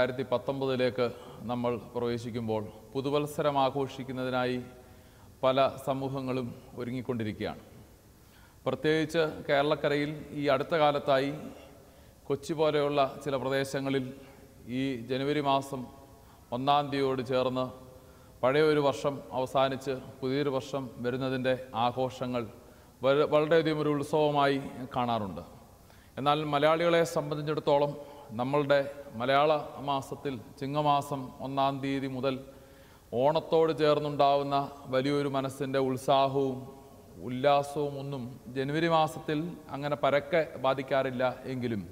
2019 നമ്മൾ പ്രവേശിക്കുമ്പോൾ പുതുവത്സരം ആഘോഷിക്കുന്നതിനായി പല സമൂഹങ്ങളും ഒരുങ്ങിക്കൊണ്ടിരിക്കുകയാണ്. പ്രത്യേകിച്ച് കേരളക്കരയിൽ ഈ അടുത്ത കാലത്തായി കൊച്ചി പോലെയുള്ള ചില പ്രദേശങ്ങളിൽ ഈ ജനുവരി മാസം 1-ാം തീയതിയോട് ചേർന്ന് പഴയൊരു വർഷം അവസാനിച്ച് പുതിയൊരു വർഷം വരുന്നതിൻ്റെ ആഘോഷങ്ങൾ വളരെയധികം ഒരു ഉത്സവമായി കാണാറുണ്ട്. എന്നാൽ മലയാളികളെ സംബന്ധിച്ചിടത്തോളം നമ്മളുടെ മലയാള മാസത്തിൽ ചിങ്ങമാസം 1-ാം തീയതി മുതൽ ഓണത്തോട് ചേർന്നുണ്ടാവുന്ന വലിയൊരു മനസ്സിൻ്റെ ഉത്സാഹവും ഉല്ലാസവും ഒന്നും ജനുവരി മാസത്തിൽ അങ്ങനെ പരക്കെ ബാധിക്കാറില്ല. എങ്കിലും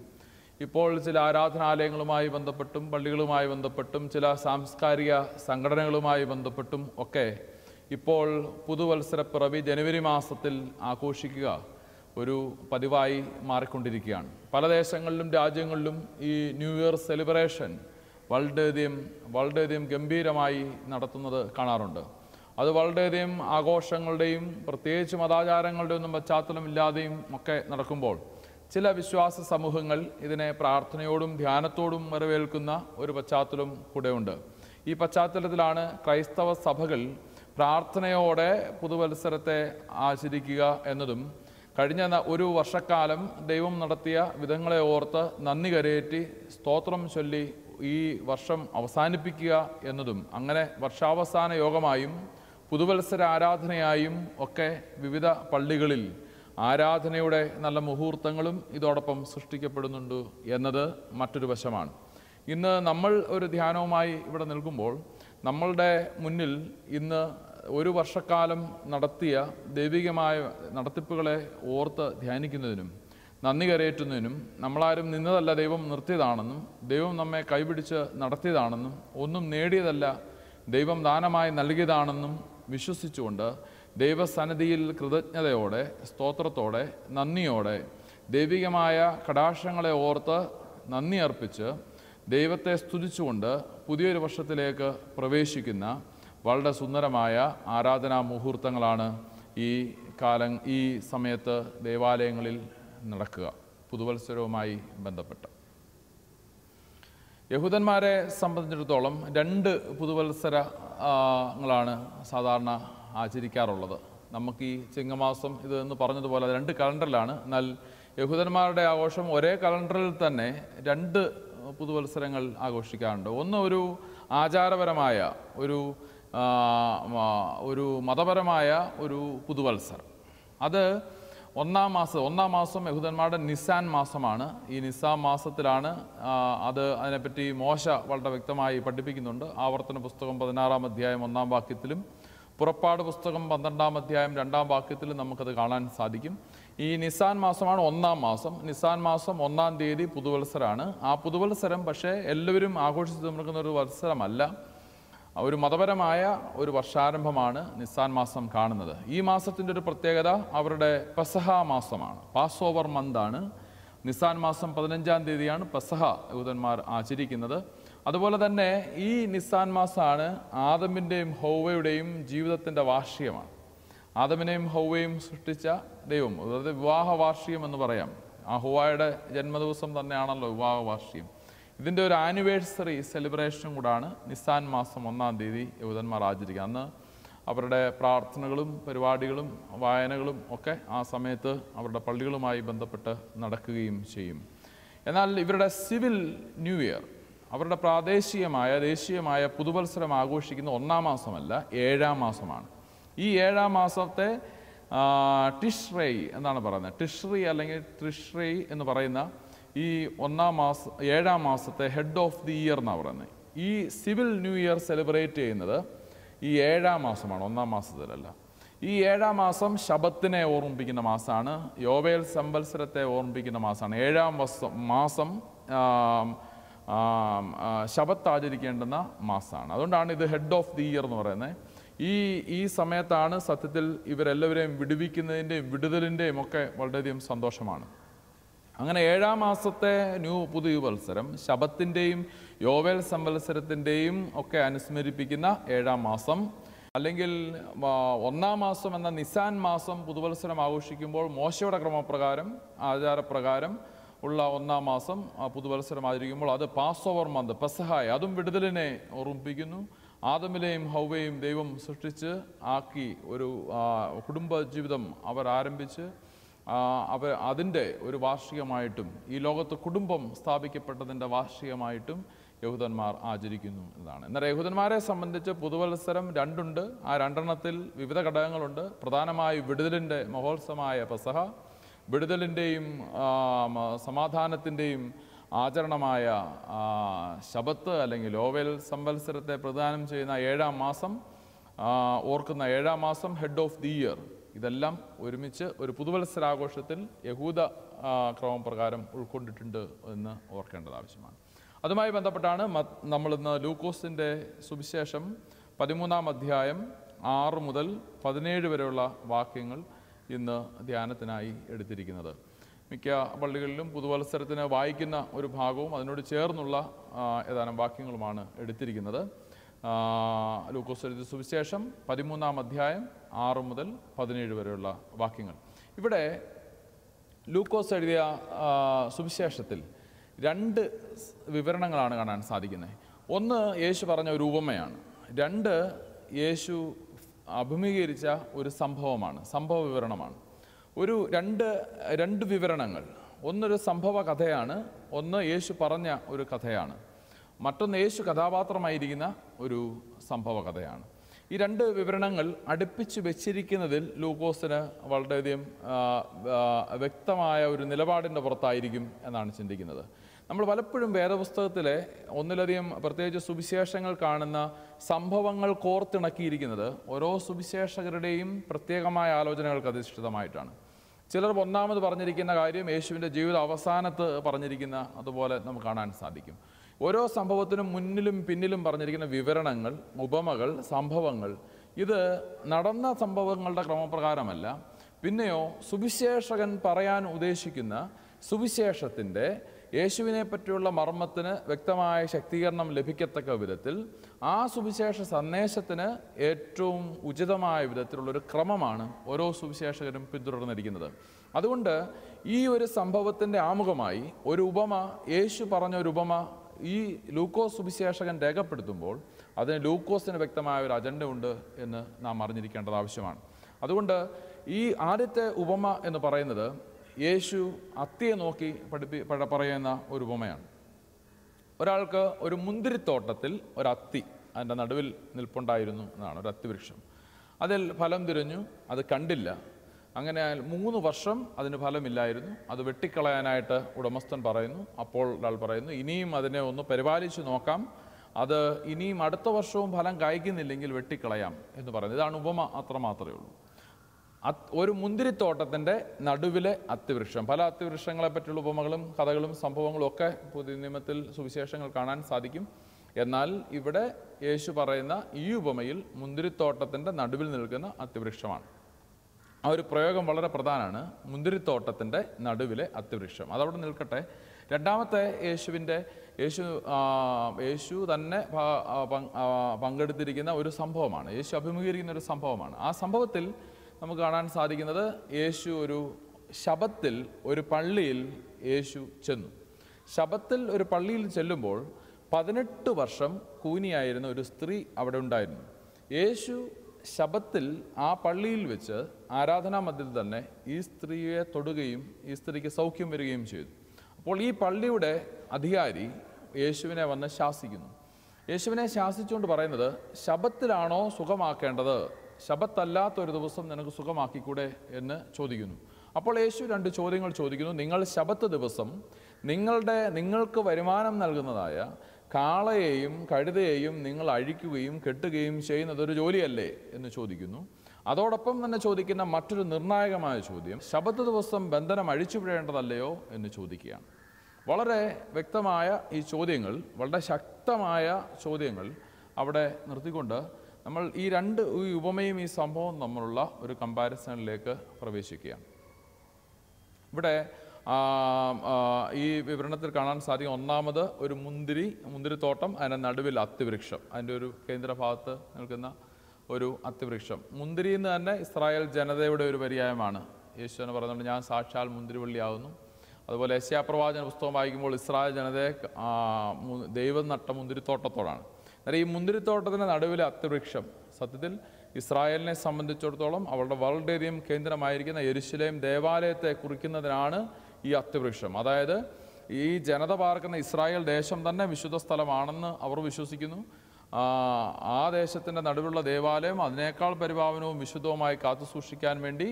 ഇപ്പോൾ ചില ആരാധനാലയങ്ങളുമായി ബന്ധപ്പെട്ടും പള്ളികളുമായി ബന്ധപ്പെട്ടും ചില സാംസ്കാരിക സംഘടനകളുമായി ബന്ധപ്പെട്ടും ഒക്കെ ഇപ്പോൾ പുതുവത്സരപ്പിറവി ജനുവരി മാസത്തിൽ ആഘോഷിക്കുക ഒരു പതിവായി മാറിക്കൊണ്ടിരിക്കുകയാണ്. പല ദേശങ്ങളിലും രാജ്യങ്ങളിലും ഈ ന്യൂ ഇയർ സെലിബ്രേഷൻ വളരെയധികം ഗംഭീരമായി നടത്തുന്നത് കാണാറുണ്ട്. അത് വളരെയധികം ആഘോഷങ്ങളുടെയും പ്രത്യേകിച്ച് മതാചാരങ്ങളുടെ ഒന്നും പശ്ചാത്തലമില്ലാതെയും ഒക്കെ നടക്കുമ്പോൾ ചില വിശ്വാസ സമൂഹങ്ങൾ ഇതിനെ പ്രാർത്ഥനയോടും ധ്യാനത്തോടും വരവേൽക്കുന്ന ഒരു പശ്ചാത്തലം കൂടെയുണ്ട്. ഈ പശ്ചാത്തലത്തിലാണ് ക്രൈസ്തവ സഭകൾ പ്രാർത്ഥനയോടെ പുതുവത്സരത്തെ ആചരിക്കുക എന്നതും കഴിഞ്ഞ ഒരു വർഷക്കാലം ദൈവം നടത്തിയ വിധങ്ങളെ ഓർത്ത് നന്ദി കരയേറ്റി സ്തോത്രം ചൊല്ലി ഈ വർഷം അവസാനിപ്പിക്കുക എന്നതും അങ്ങനെ വർഷാവസാന യോഗമായും പുതുവത്സര ആരാധനയായും ഒക്കെ വിവിധ പള്ളികളിൽ ആരാധനയുടെ നല്ല മുഹൂർത്തങ്ങളും ഇതോടൊപ്പം സൃഷ്ടിക്കപ്പെടുന്നുണ്ട് എന്നത് മറ്റൊരു വശമാണ്. ഇന്ന് നമ്മൾ ഒരു ധ്യാനവുമായി ഇവിടെ നിൽക്കുമ്പോൾ നമ്മളുടെ മുന്നിൽ ഇന്ന് ഒരു വർഷക്കാലം നടത്തിയ ദൈവികമായ നടത്തിപ്പുകളെ ഓർത്ത് ധ്യാനിക്കുന്നതിനും നന്ദി കരയേറ്റുന്നതിനും നമ്മളാരും നിന്നതല്ല, ദൈവം നിർത്തിയതാണെന്നും ദൈവം നമ്മെ കൈപിടിച്ച് നടത്തിയതാണെന്നും ഒന്നും നേടിയതല്ല, ദൈവം ദാനമായി നൽകിയതാണെന്നും വിശ്വസിച്ചുകൊണ്ട് ദൈവസന്നിധിയിൽ കൃതജ്ഞതയോടെ സ്തോത്രത്തോടെ നന്ദിയോടെ ദൈവികമായ കടാക്ഷങ്ങളെ ഓർത്ത് നന്ദി അർപ്പിച്ച് ദൈവത്തെ സ്തുതിച്ചുകൊണ്ട് പുതിയൊരു വർഷത്തിലേക്ക് പ്രവേശിക്കുന്ന വളരെ സുന്ദരമായ ആരാധനാ മുഹൂർത്തങ്ങളാണ് ഈ സമയത്ത് ദേവാലയങ്ങളിൽ നടക്കുക പുതുവത്സരവുമായി ബന്ധപ്പെട്ട്. യഹൂദന്മാരെ സംബന്ധിച്ചിടത്തോളം 2 പുതുവത്സരങ്ങളാണ് സാധാരണ ആചരിക്കാറുള്ളത്. നമുക്ക് ഈ ചിങ്ങമാസം ഇത് എന്ന് പറഞ്ഞതുപോലെ 2 കലണ്ടറിലാണ്. എന്നാൽ യഹൂദന്മാരുടെ ആഘോഷം ഒരേ കലണ്ടറിൽ തന്നെ 2 പുതുവത്സരങ്ങൾ ആഘോഷിക്കാറുണ്ട്. ഒന്ന് ഒരു ആചാരപരമായ ഒരു മതപരമായ ഒരു പുതുവത്സരം. അത് 1-ാം മാസം യഹൂദന്മാരുടെ നിസാൻ മാസമാണ്. ഈ നിസാൻ മാസത്തിലാണ് അതിനെപ്പറ്റി മോശ വളരെ വ്യക്തമായി പഠിപ്പിക്കുന്നുണ്ട്. ആവർത്തന പുസ്തകം 16-ാം അധ്യായം 1-ാം വാക്യത്തിലും പുറപ്പാട് പുസ്തകം 12-ാം അധ്യായം 2-ാം വാക്യത്തിലും നമുക്കത് കാണാൻ സാധിക്കും. ഈ നിസാൻ മാസമാണ് 1-ാം മാസം. നിസാൻ മാസം 1-ാം തീയതി പുതുവത്സരമാണ്. ആ പുതുവത്സരം പക്ഷേ എല്ലാവരും ആഘോഷിച്ച് നിൽക്കുന്ന ഒരു വത്സരമല്ല, ഒരു മതപരമായ ഒരു വർഷാരംഭമാണ് നിസാൻ മാസം കാണുന്നത്. ഈ മാസത്തിൻ്റെ ഒരു പ്രത്യേകത അവരുടെ പെസഹ മാസമാണ്, പാസ് ഓവർ മന്താണ്. നിസാൻ മാസം 15-ാം തീയതിയാണ് പെസഹ യഹൂദന്മാർ ആചരിക്കുന്നത്. അതുപോലെ തന്നെ ഈ നിസാൻ മാസമാണ് ആദമിൻ്റെയും ഹൗവയുടെയും ജീവിതത്തിൻ്റെ വാർഷികമാണ്. ആദമിനെയും ഹൗവയും സൃഷ്ടിച്ച ദൈവം, അതായത് വിവാഹ വാർഷികം എന്ന് പറയാം. ആ ഹൗവയുടെ ജന്മദിവസം തന്നെയാണല്ലോ വിവാഹ വാർഷികം. ഇതിൻ്റെ ഒരു ആനിവേഴ്സറി സെലിബ്രേഷനും കൂടാണ് നിസാൻ മാസം 1-ാം തീയതി യഹൂദന്മാർ ആചരിക്കുക. അന്ന് അവരുടെ പ്രാർത്ഥനകളും പരിപാടികളും വായനകളും ഒക്കെ ആ സമയത്ത് അവരുടെ പള്ളികളുമായി ബന്ധപ്പെട്ട് നടക്കുകയും ചെയ്യും. എന്നാൽ ഇവരുടെ സിവിൽ ന്യൂ ഇയർ, അവരുടെ ദേശീയമായ പുതുവത്സരം ആഘോഷിക്കുന്ന 1-ാം മാസമല്ല, 7-ാം മാസമാണ്. ഈ 7-ാം മാസത്തെ ടിഷ്റൈ എന്നാണ് പറയുന്നത്. ടിഷ്റി അല്ലെങ്കിൽ ട്രിഷ്റി എന്ന് പറയുന്ന ഈ 7-ാം മാസത്തെ ഹെഡ് ഓഫ് ദി ഇയർ എന്നാണ് പറയുന്നത്. ഈ സിവിൽ ന്യൂ ഇയർ സെലിബ്രേറ്റ് ചെയ്യുന്നത് ഈ 7-ാം മാസമാണ്, 1-ാം മാസത്തിലല്ല. ഈ 7-ാം മാസം ശബത്തിനെ ഓർമ്മിപ്പിക്കുന്ന മാസമാണ്, യോവേൽ സംവത്സരത്തെ ഓർമ്മിപ്പിക്കുന്ന മാസമാണ്. 7-ാം മാസം ശബത്ത് ആചരിക്കേണ്ടുന്ന മാസമാണ്. അതുകൊണ്ടാണ് ഇത് ഹെഡ് ഓഫ് ദി ഇയർ എന്ന് പറയുന്നത്. ഈ സമയത്താണ് സത്യത്തിൽ ഇവരെല്ലാവരെയും വിടുവിക്കുന്നതിൻ്റെയും വിടുതലിൻ്റെയും ഒക്കെ വളരെയധികം സന്തോഷമാണ്. അങ്ങനെ 7-ാം മാസത്തെ പുതിയ വത്സരം ശബത്തിൻ്റെയും യോവേൽ സംവത്സരത്തിൻ്റെയും ഒക്കെ അനുസ്മരിപ്പിക്കുന്ന 7-ാം മാസം, അല്ലെങ്കിൽ 1-ാം മാസം എന്ന നിസാൻ മാസം പുതുവത്സരം ആഘോഷിക്കുമ്പോൾ മോശയുടെ ക്രമപ്രകാരം ആചാരപ്രകാരം ഉള്ള ഒന്നാം മാസം പുതുവത്സരം ആചരിക്കുമ്പോൾ അത് പാസ് ഓവർ മന്ത് പെസഹായ, അതും വിടുതലിനെ ഓർമ്മിപ്പിക്കുന്നു. ആദമിലെയും ഹൗവയും ദൈവം സൃഷ്ടിച്ച് ആക്കി ഒരു കുടുംബജീവിതം അവർ ആരംഭിച്ച് അതിൻ്റെ ഒരു വാർഷികമായിട്ടും ഈ ലോകത്ത് കുടുംബം സ്ഥാപിക്കപ്പെട്ടതിൻ്റെ വാർഷികമായിട്ടും യഹൂദന്മാർ ആചരിക്കുന്നു എന്നതാണ്. എന്നാൽ യഹൂദന്മാരെ സംബന്ധിച്ച് പുതുവത്സരം രണ്ടുണ്ട്. ആ രണ്ടെണ്ണത്തിൽ വിവിധ ഘടകങ്ങളുണ്ട്. പ്രധാനമായും വിടുതലിൻ്റെ മഹോത്സവമായ പെസഹ, വിടുതലിൻ്റെയും സമാധാനത്തിൻ്റെയും ആചരണമായ ശബത്ത് അല്ലെങ്കിൽ ഓവൽ സംവത്സരത്തെ പ്രദാനം ചെയ്യുന്ന 7-ാം മാസം, ഓർക്കുന്ന 7-ാം മാസം, ഹെഡ് ഓഫ് ദി ഇയർ, ഇതെല്ലാം ഒരുമിച്ച് ഒരു പുതുവത്സരാഘോഷത്തിൽ യഹൂദ ക്രമപ്രകാരം ഉൾക്കൊണ്ടിട്ടുണ്ട് എന്ന് ഓർക്കേണ്ടത് ആവശ്യമാണ്. അതുമായി ബന്ധപ്പെട്ടാണ് നമ്മളിന്ന് ലൂക്കോസിൻ്റെ സുവിശേഷം 13-ാം അധ്യായം 6 മുതൽ 17 വരെയുള്ള വാക്യങ്ങൾ ഇന്ന് ധ്യാനത്തിനായി എടുത്തിരിക്കുന്നത്. മിക്ക പള്ളികളിലും പുതുവത്സരത്തിന് വായിക്കുന്ന ഒരു ഭാഗവും അതിനോട് ചേർന്നുള്ള ഏതാനും വാക്യങ്ങളുമാണ് എടുത്തിരിക്കുന്നത്. ലൂക്കോസ് എഴുതിയ സുവിശേഷം 13-ാം അധ്യായം 6 മുതൽ 17 വരെയുള്ള വാക്യങ്ങൾ. ഇവിടെ ലൂക്കോസ് എഴുതിയ സുവിശേഷത്തിൽ 2 വിവരണങ്ങളാണ് കാണാൻ സാധിക്കുന്നത്. ഒന്ന് യേശു പറഞ്ഞ ഒരു ഉപമയാണ്. 2 യേശു അഭിമുഖീകരിച്ച ഒരു സംഭവ വിവരണമാണ്. ഒരു രണ്ട് വിവരണങ്ങൾ. ഒന്നൊരു സംഭവ കഥയാണ്, ഒന്ന് യേശു പറഞ്ഞ ഒരു കഥയാണ്, മറ്റൊന്ന് യേശു കഥാപാത്രമായിരിക്കുന്ന ഒരു സംഭവ കഥയാണ്. ഈ 2 വിവരണങ്ങൾ അടുപ്പിച്ച് വെച്ചിരിക്കുന്നതിൽ ലൂക്കോസിന് വളരെയധികം വ്യക്തമായ ഒരു നിലപാടിൻ്റെ പുറത്തായിരിക്കും എന്നാണ് ചിന്തിക്കുന്നത്. നമ്മൾ പലപ്പോഴും വേദപുസ്തകത്തിലെ ഒന്നിലധികം പ്രത്യേകിച്ച് സുവിശേഷങ്ങൾ കാണുന്ന സംഭവങ്ങൾ കോർത്തിണക്കിയിരിക്കുന്നത് ഓരോ സുവിശേഷകരുടെയും പ്രത്യേകമായ ആലോചനകൾക്ക് അധിഷ്ഠിതമായിട്ടാണ്. ചിലർ ഒന്നാമത് പറഞ്ഞിരിക്കുന്ന കാര്യം യേശുവിൻ്റെ ജീവിത അവസാനത്ത് പറഞ്ഞിരിക്കുന്ന അതുപോലെ നമുക്ക് കാണാൻ സാധിക്കും. ഓരോ സംഭവത്തിനും മുന്നിലും പിന്നിലും പറഞ്ഞിരിക്കുന്ന വിവരണങ്ങൾ, ഉപമകൾ, സംഭവങ്ങൾ ഇത് നടന്ന സംഭവങ്ങളുടെ ക്രമപ്രകാരമല്ല, പിന്നെയോ സുവിശേഷകൻ പറയാൻ ഉദ്ദേശിക്കുന്ന സുവിശേഷത്തിൻ്റെ യേശുവിനെ പറ്റിയുള്ള മർമ്മത്തിന് വ്യക്തമായ ശക്തീകരണം ലഭിക്കത്തക്ക വിധത്തിൽ ആ സുവിശേഷ സന്ദേശത്തിന് ഏറ്റവും ഉചിതമായ വിധത്തിലുള്ളൊരു ക്രമമാണ് ഓരോ സുവിശേഷകരും പിന്തുടർന്നിരിക്കുന്നത്. അതുകൊണ്ട് ഈ ഒരു സംഭവത്തിൻ്റെ ആമുഖമായി ഒരു ഉപമ, യേശു പറഞ്ഞ ഒരു ഉപമ ഈ ലൂക്കോസ് സുവിശേഷകൻ രേഖപ്പെടുത്തുമ്പോൾ അതിന് ലൂക്കോസിന് വ്യക്തമായ ഒരു അജണ്ട ഉണ്ട് എന്ന് നാം അറിഞ്ഞിരിക്കേണ്ടത് ആവശ്യമാണ്. അതുകൊണ്ട് ഈ ആദ്യത്തെ ഉപമ എന്ന് പറയുന്നത് യേശു അത്തിയെ നോക്കി പറയുന്ന ഒരു ഉപമയാണ്. ഒരാൾക്ക് ഒരു മുന്തിരിത്തോട്ടത്തിൽ ഒരു അത്തി അതിൻ്റെ നടുവിൽ നിൽപ്പുണ്ടായിരുന്നു എന്നാണ്. ഒരു അത്തിവൃക്ഷം. അതിൽ ഫലം തിരഞ്ഞു, അത് കണ്ടില്ല. അങ്ങനെ 3 വർഷം അതിന് ഫലമില്ലായിരുന്നു. അത് വെട്ടിക്കളയാനായിട്ട് ഉടമസ്ഥൻ പറയുന്നു. അപ്പോൾ ഒരാൾ പറയുന്നു, ഇനിയും അതിനെ ഒന്ന് പരിപാലിച്ച് നോക്കാം, അത് ഇനിയും അടുത്ത വർഷവും ഫലം കായ്ക്കുന്നില്ലെങ്കിൽ വെട്ടിക്കളയാം എന്ന് പറയുന്നത്. ഇതാണ് ഉപമ, അത്രമാത്രമേ ഉള്ളൂ. ഒരു മുന്തിരിത്തോട്ടത്തിൻ്റെ നടുവിലെ അത്തിവൃക്ഷം. പല അത്തിവൃക്ഷങ്ങളെ പറ്റിയുള്ള ഉപമകളും കഥകളും സംഭവങ്ങളും ഒക്കെ പുതിയ നിയമത്തിൽ സുവിശേഷങ്ങൾ കാണാൻ സാധിക്കും. എന്നാൽ ഇവിടെ യേശു പറയുന്ന ഈ ഉപമയിൽ മുന്തിരിത്തോട്ടത്തിൻ്റെ നടുവിൽ നിൽക്കുന്ന അത്തിവൃക്ഷമാണ്. ആ ഒരു പ്രയോഗം വളരെ പ്രധാനമാണ്. മുന്തിരിത്തോട്ടത്തിൻ്റെ നടുവിലെ അത്തിവൃക്ഷം, അതവിടെ നിൽക്കട്ടെ. രണ്ടാമത്തെ യേശു തന്നെ പങ്കെടുത്തിരിക്കുന്ന ഒരു സംഭവമാണ്, യേശു അഭിമുഖീകരിക്കുന്ന ഒരു സംഭവമാണ്. ആ സംഭവത്തിൽ നമുക്ക് കാണാൻ സാധിക്കുന്നത് യേശു ഒരു ശബത്തിൽ ഒരു പള്ളിയിൽ യേശു ചെന്നു. ശബത്തിൽ ഒരു പള്ളിയിൽ ചെല്ലുമ്പോൾ 18 വർഷം കൂനിയായിരുന്ന ഒരു സ്ത്രീ അവിടെ ഉണ്ടായിരുന്നു. യേശു ശബത്തിൽ ആ പള്ളിയിൽ വെച്ച് ആരാധനാ മധ്യത്തിൽ തന്നെ ഈ സ്ത്രീയെ തൊടുകയും ഈ സ്ത്രീക്ക് സൗഖ്യം വരികയും ചെയ്തു. അപ്പോൾ ഈ പള്ളിയുടെ അധികാരി യേശുവിനെ വന്ന് ശാസിക്കുന്നു. യേശുവിനെ ശാസിച്ചുകൊണ്ട് പറയുന്നത്, ശബത്തിലാണോ സുഖമാക്കേണ്ടത്, ശബത്തല്ലാത്തൊരു ദിവസം നിനക്ക് സുഖമാക്കിക്കൂടെ എന്ന് ചോദിക്കുന്നു. അപ്പോൾ യേശു 2 ചോദ്യങ്ങൾ ചോദിക്കുന്നു. നിങ്ങൾ ശബത്ത് ദിവസം നിങ്ങൾക്ക് വരുമാനം നൽകുന്നതായ കാളയെയും കഴുതയെയും നിങ്ങൾ അഴിക്കുകയും കെട്ടുകയും ചെയ്യുന്നത് ഒരു ജോലിയല്ലേ എന്ന് ചോദിക്കുന്നു. അതോടൊപ്പം തന്നെ ചോദിക്കുന്ന മറ്റൊരു നിർണായകമായ ചോദ്യം, ശബത്ത് ദിവസം ബന്ധനം അഴിച്ചുവിടേണ്ടതല്ലയോ എന്ന് ചോദിക്കുകയാണ്. വളരെ വ്യക്തമായ ഈ ചോദ്യങ്ങൾ, വളരെ ശക്തമായ ചോദ്യങ്ങൾ അവിടെ നിർത്തിക്കൊണ്ട് നമ്മൾ ഈ ഉപമയും ഈ സംഭവവും തമ്മിലുള്ള ഒരു കമ്പാരിസണിലേക്ക് പ്രവേശിക്കുകയാണ്. ഇവിടെ ഈ വിവരണത്തിൽ കാണാൻ സാധിക്കും, ഒന്നാമത് ഒരു മുന്തിരിത്തോട്ടം, അതിൻ്റെ നടുവിൽ അത്തിവൃക്ഷം, അതിൻ്റെ ഒരു കേന്ദ്രഭാഗത്ത് നിൽക്കുന്ന ഒരു അത്തിവൃക്ഷം. മുന്തിരി എന്ന് തന്നെ ഇസ്രായേൽ ജനതയുടെ ഒരു പര്യായമാണ്. യേശുവിനെ പറയുന്നുണ്ട്, ഞാൻ സാക്ഷാൽ മുന്തിരിവള്ളിയാകുന്നു. അതുപോലെ യെശയ്യാ പുസ്തകം വായിക്കുമ്പോൾ ഇസ്രായേൽ ജനതയെ ദൈവം നട്ട മുന്തിരിത്തോട്ടത്തോടാണ്. എന്നാൽ ഈ മുന്തിരിത്തോട്ടത്തിൻ്റെ നടുവിലെ അത്തിവൃക്ഷം സത്യത്തിൽ ഇസ്രായേലിനെ സംബന്ധിച്ചിടത്തോളം അവരുടെ വളരെയധികം കേന്ദ്രമായിരിക്കുന്ന യെരുശലേം ദേവാലയത്തെ കുറിക്കുന്നതിനാണ് ഈ അത്തിവൃക്ഷം. അതായത് ഈ ജനത പാർക്കുന്ന ഇസ്രായേൽ ദേശം തന്നെ വിശുദ്ധ സ്ഥലമാണെന്ന് അവർ വിശ്വസിക്കുന്നു. ആ ദേശത്തിൻ്റെ നടുവിലുള്ള ദേവാലയം അതിനേക്കാൾ പരിപാവനവും വിശുദ്ധവുമായി കാത്തു സൂക്ഷിക്കാൻ വേണ്ടി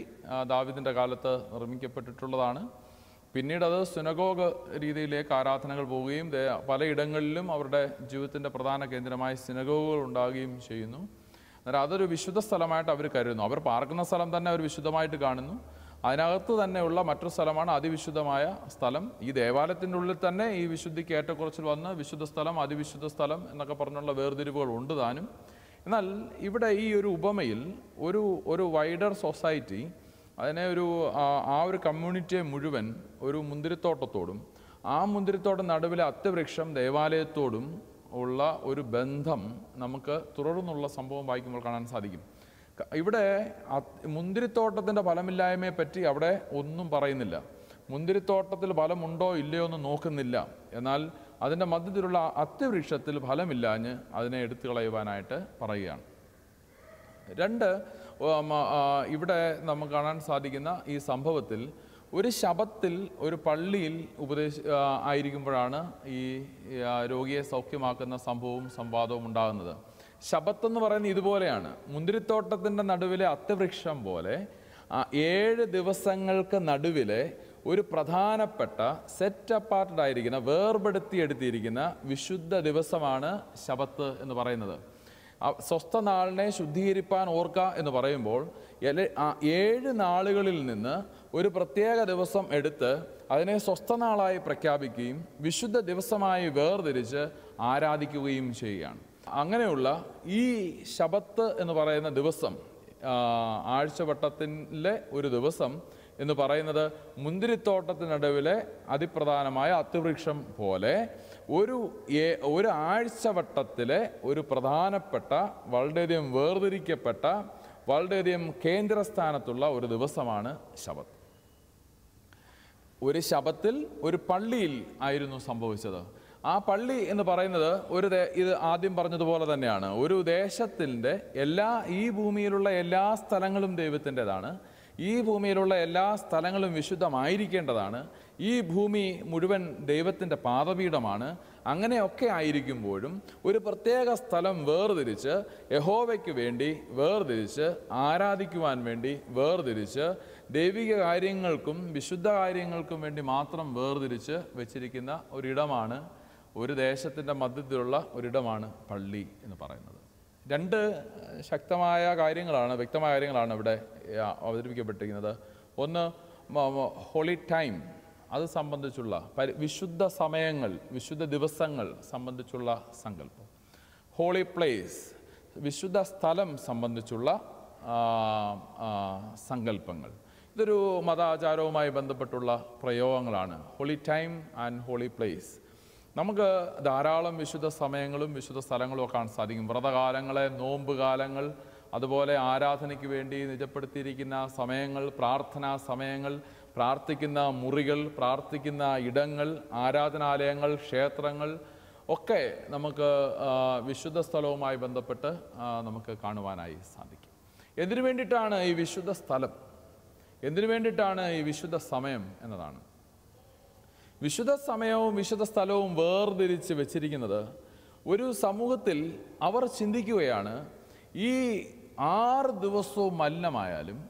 ദാവീദിൻ്റെ കാലത്ത് നിർമ്മിക്കപ്പെട്ടിട്ടുള്ളതാണ്. പിന്നീട് അത് സുനഗോഗ് രീതിയിലേക്ക് ആരാധനകൾ പോവുകയും പലയിടങ്ങളിലും അവരുടെ ജീവിതത്തിൻ്റെ പ്രധാന കേന്ദ്രമായി സിനഗോഗുകൾ ഉണ്ടാകുകയും ചെയ്യുന്നു. അന്നേരം അതൊരു വിശുദ്ധ സ്ഥലമായിട്ട് അവർ കരുതുന്നു. അവർ പാർക്കുന്ന സ്ഥലം തന്നെ അവർ വിശുദ്ധമായിട്ട് കാണുന്നു. അതിനകത്ത് തന്നെയുള്ള മറ്റൊരു സ്ഥലമാണ് അതിവിശുദ്ധമായ സ്ഥലം. ഈ ദേവാലയത്തിൻ്റെ ഉള്ളിൽ തന്നെ ഈ വിശുദ്ധിക്ക് ഏറ്റക്കുറച്ചിൽ വന്ന് വിശുദ്ധ സ്ഥലം, അതിവിശുദ്ധ സ്ഥലം എന്നൊക്കെ പറഞ്ഞുള്ള വേർതിരിവുകൾ ഉണ്ട് താനും. എന്നാൽ ഇവിടെ ഈ ഒരു ഉപമയിൽ ഒരു വൈഡർ സൊസൈറ്റി അതിനെ ആ ഒരു കമ്മ്യൂണിറ്റിയെ മുഴുവൻ ഒരു മുന്തിരിത്തോട്ടത്തോടും ആ മുന്തിരിത്തോട്ടം നടുവിലെ അത്തിവൃക്ഷം ദേവാലയത്തോടും ഉള്ള ഒരു ബന്ധം നമുക്ക് തുടർന്നുള്ള സംഭവം വായിക്കുമ്പോൾ കാണാൻ സാധിക്കും. ഇവിടെ മുന്തിരിത്തോട്ടത്തിൻ്റെ ഫലമില്ലായ്മയെ പറ്റി അവിടെ ഒന്നും പറയുന്നില്ല. മുന്തിരിത്തോട്ടത്തിൽ ഫലമുണ്ടോ ഇല്ലയോ എന്ന് നോക്കുന്നില്ല. എന്നാൽ അതിൻ്റെ മധ്യത്തിലുള്ള അത്തിവൃക്ഷത്തിൽ ഫലമില്ലാഞ്ഞ് അതിനെ എടുത്തു കളയുവാനായിട്ട് പറയുകയാണ്. ഇവിടെ നമുക്ക് കാണാൻ സാധിക്കുന്ന ഈ സംഭവത്തിൽ ഒരു ശബത്തിൽ ഒരു പള്ളിയിൽ ആയിരിക്കുമ്പോഴാണ് ഈ രോഗിയെ സൗഖ്യമാക്കുന്ന സംഭവവും സംവാദവും ഉണ്ടാകുന്നത്. ശബത്തെന്ന് പറയുന്നത് ഇതുപോലെയാണ്. മുന്തിരിത്തോട്ടത്തിൻ്റെ നടുവിലെ അത്തിവൃക്ഷം പോലെ 7 ദിവസങ്ങൾക്ക് നടുവിലെ ഒരു പ്രധാനപ്പെട്ട സെറ്റ് അപ്പാർട്ടഡ് ആയിരിക്കുന്ന വേർപെടുത്തിയെടുത്തിരിക്കുന്ന വിശുദ്ധ ദിവസമാണ് ശബത്ത് എന്ന് പറയുന്നത്. സ്വസ്ഥനാളിനെ ശുദ്ധീകരിപ്പാൻ ഓർക്കുക എന്ന് പറയുമ്പോൾ 7 നാളുകളിൽ നിന്ന് ഒരു പ്രത്യേക ദിവസം എടുത്ത് അതിനെ സ്വസ്ഥനാളായി പ്രഖ്യാപിക്കുകയും വിശുദ്ധ ദിവസമായി വേർതിരിച്ച് ആരാധിക്കുകയും ചെയ്യുകയാണ്. അങ്ങനെയുള്ള ഈ ശബത്ത് എന്ന് പറയുന്ന ദിവസം, ആഴ്ചവട്ടത്തിലെ ഒരു ദിവസം എന്ന് പറയുന്നത് മുന്തിരിത്തോട്ടത്തിനടുവിലെ അതിപ്രധാനമായ അത്തിവൃക്ഷം പോലെ ഒരു ആഴ്ചവട്ടത്തിലെ ഒരു പ്രധാനപ്പെട്ട വളരെയധികം വേർതിരിക്കപ്പെട്ട വളരെയധികം കേന്ദ്രസ്ഥാനത്തുള്ള ഒരു ദിവസമാണ് ശബത്ത്. ഒരു ശബത്തിൽ ഒരു പള്ളിയിൽ ആയിരുന്നു സംഭവിച്ചത്. ആ പള്ളി എന്ന് പറയുന്നത് ഇത് ആദ്യം പറഞ്ഞതുപോലെ തന്നെയാണ്. ഒരു ദേശത്തിൻ്റെ ഈ ഭൂമിയിലുള്ള എല്ലാ സ്ഥലങ്ങളും ദൈവത്തിൻ്റെതാണ്. ഈ ഭൂമിയിലുള്ള എല്ലാ സ്ഥലങ്ങളും വിശുദ്ധമായിരിക്കേണ്ടതാണ്. ഈ ഭൂമി മുഴുവൻ ദൈവത്തിൻ്റെ പാദപീഠമാണ്. അങ്ങനെയൊക്കെ ആയിരിക്കുമ്പോഴും ഒരു പ്രത്യേക സ്ഥലം വേർതിരിച്ച് യഹോവയ്ക്ക് വേണ്ടി വേർതിരിച്ച് ആരാധിക്കുവാൻ വേണ്ടി വേർതിരിച്ച് ദൈവിക കാര്യങ്ങൾക്കും വിശുദ്ധ കാര്യങ്ങൾക്കും വേണ്ടി മാത്രം വേർതിരിച്ച് വെച്ചിരിക്കുന്ന ഒരിടമാണ്, ഒരു ദേശത്തിൻ്റെ മധ്യത്തിലുള്ള ഒരിടമാണ് പള്ളി എന്ന് പറയുന്നത്. 2 വ്യക്തമായ കാര്യങ്ങളാണ് ഇവിടെ അവതരിപ്പിക്കപ്പെട്ടിരിക്കുന്നത്. ഒന്ന് ഹോളി ടൈം, അത് സംബന്ധിച്ചുള്ള വിശുദ്ധ സമയങ്ങൾ, വിശുദ്ധ ദിവസങ്ങൾ സംബന്ധിച്ചുള്ള സങ്കല്പം. ഹോളി പ്ലേസ്, വിശുദ്ധ സ്ഥലം സംബന്ധിച്ചുള്ള സങ്കല്പങ്ങൾ. ഇതൊരു മതാചാരവുമായി ബന്ധപ്പെട്ടുള്ള പ്രയോഗങ്ങളാണ്. Holy time and holy place. നമുക്ക് ധാരാളം വിശുദ്ധ സമയങ്ങളും വിശുദ്ധ സ്ഥലങ്ങളും ഒക്കെ കാണാൻ സാധിക്കും. വ്രതകാലങ്ങളെ, നോമ്പ് കാലങ്ങൾ, അതുപോലെ ആരാധനയ്ക്ക് വേണ്ടി നിജപ്പെടുത്തിയിരിക്കുന്ന സമയങ്ങൾ, പ്രാർത്ഥനാ സമയങ്ങൾ, പ്രാർത്ഥിക്കുന്ന മുറികൾ, പ്രാർത്ഥിക്കുന്ന ഇടങ്ങൾ, ആരാധനാലയങ്ങൾ, ക്ഷേത്രങ്ങൾ ഒക്കെ നമുക്ക് വിശുദ്ധ സ്ഥലവുമായി ബന്ധപ്പെട്ട് നമുക്ക് കാണുവാനായി സാധിക്കും. എന്തിനു വേണ്ടിയിട്ടാണ് ഈ വിശുദ്ധ സ്ഥലം, എന്തിനു വേണ്ടിയിട്ടാണ് ഈ വിശുദ്ധ സമയം എന്നതാണ്. വിശുദ്ധ സമയവും വിശുദ്ധ സ്ഥലവും വേർതിരിച്ച് വെച്ചിരിക്കുന്നത് ഒരു സമൂഹത്തിൽ അവർ ചിന്തിക്കുകയാണ്, ഈ 6 ദിവസവും മലിനമായാലും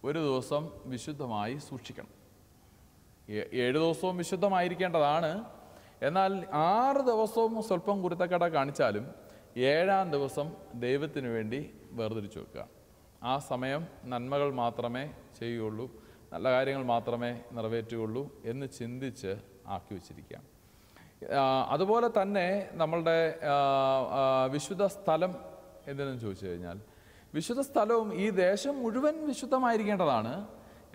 ഒരു ദിവസം വിശുദ്ധമായി സൂക്ഷിക്കണം. 7 ദിവസവും വിശുദ്ധമായിരിക്കേണ്ടതാണ്. എന്നാൽ 6 ദിവസവും സ്വല്പം കുരുത്തക്കേട് കാണിച്ചാലും 7-ാം ദിവസം ദൈവത്തിന് വേണ്ടി വേർതിരിച്ചു വെക്കുക. ആ സമയം നന്മകൾ മാത്രമേ ചെയ്യുകയുള്ളൂ, നല്ല കാര്യങ്ങൾ മാത്രമേ നിറവേറ്റുകയുള്ളൂ എന്ന് ചിന്തിച്ച് ആക്കി വച്ചിരിക്കുക. അതുപോലെ തന്നെ നമ്മളുടെ വിശുദ്ധ സ്ഥലം എന്തെന്ന് ചോദിച്ചു കഴിഞ്ഞാൽ, വിശുദ്ധ സ്ഥലവും ഈ ദേശം മുഴുവൻ വിശുദ്ധമായിരിക്കേണ്ടതാണ്.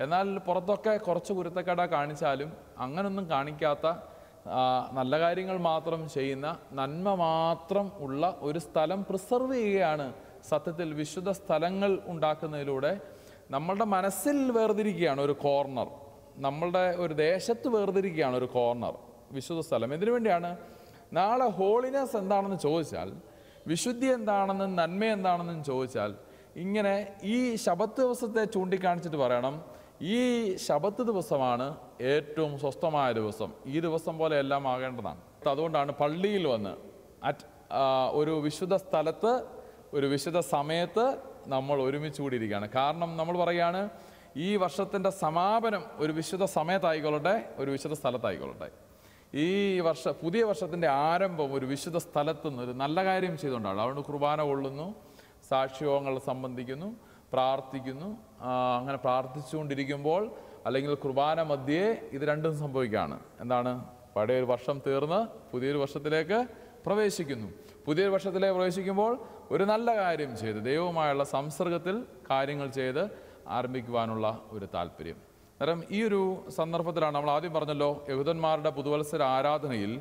എന്നാൽ പുറത്തൊക്കെ കുറച്ച് കുരുത്തക്കേട് കാണിച്ചാലും അങ്ങനൊന്നും കാണിക്കാത്ത, നല്ല കാര്യങ്ങൾ മാത്രം ചെയ്യുന്ന, നന്മ മാത്രം ഉള്ള ഒരു സ്ഥലം പ്രിസർവ് ചെയ്യുകയാണ് സത്യത്തിൽ വിശുദ്ധ സ്ഥലങ്ങൾ ഉണ്ടാക്കുന്നതിലൂടെ. നമ്മളുടെ മനസ്സിൽ വേർതിരിക്കുകയാണ് ഒരു കോർണർ. നമ്മളുടെ ഒരു ദേശത്ത് വേർതിരിക്കുകയാണ് ഒരു കോർണർ, വിശുദ്ധ സ്ഥലം. എന്തിനു വേണ്ടിയാണ്? നാളെ ഹോളിനെസ് എന്താണെന്ന് ചോദിച്ചാൽ, വിശുദ്ധി എന്താണെന്നും നന്മ എന്താണെന്നും ചോദിച്ചാൽ, ഇങ്ങനെ ഈ ശബത്ത് ദിവസത്തെ ചൂണ്ടിക്കാണിച്ചിട്ട് പറയണം, ഈ ശബത്ത് ദിവസമാണ് ഏറ്റവും സ്വസ്ഥമായ ദിവസം, ഈ ദിവസം പോലെ എല്ലാം ആകേണ്ടതാണ്. അതുകൊണ്ടാണ് പള്ളിയിൽ വന്ന് ഒരു വിശുദ്ധ സ്ഥലത്ത് ഒരു വിശുദ്ധ സമയത്ത് നമ്മൾ ഒരുമിച്ച് കൂടിയിരിക്കുകയാണ്. കാരണം നമ്മൾ പറയുകയാണ്, ഈ വർഷത്തിൻ്റെ സമാപനം ഒരു വിശുദ്ധ സമയത്തായിക്കൊള്ളട്ടെ, ഒരു വിശുദ്ധ സ്ഥലത്തായിക്കൊള്ളട്ടെ. ഈ പുതിയ വർഷത്തിൻ്റെ ആരംഭം ഒരു വിശുദ്ധ സ്ഥലത്ത് നിന്ന് ഒരു നല്ല കാര്യം ചെയ്തുകൊണ്ടാണ്. അതുകൊണ്ട് കുർബാന കൊള്ളുന്നു, സാക്ഷ്യങ്ങൾ സംബന്ധിക്കുന്നു, പ്രാർത്ഥിക്കുന്നു. അങ്ങനെ പ്രാർത്ഥിച്ചുകൊണ്ടിരിക്കുമ്പോൾ അല്ലെങ്കിൽ കുർബാന മധ്യേ ഇത് രണ്ടും സംഭവിക്കുകയാണ്. എന്താണ്? പഴയൊരു വർഷം തീർന്ന് പുതിയൊരു വർഷത്തിലേക്ക് പ്രവേശിക്കുന്നു. പുതിയൊരു വർഷത്തിലേക്ക് പ്രവേശിക്കുമ്പോൾ ഒരു നല്ല കാര്യം ചെയ്ത് ദൈവവുമായുള്ള സംസർഗത്തിൽ കാര്യങ്ങൾ ചെയ്ത് ആരംഭിക്കുവാനുള്ള ഒരു താല്പര്യം. അന്നേരം ഈ ഒരു സന്ദർഭത്തിലാണ് നമ്മൾ ആദ്യം പറഞ്ഞല്ലോ, യഹൂദന്മാരുടെ പുതുവത്സര ആരാധനയിൽ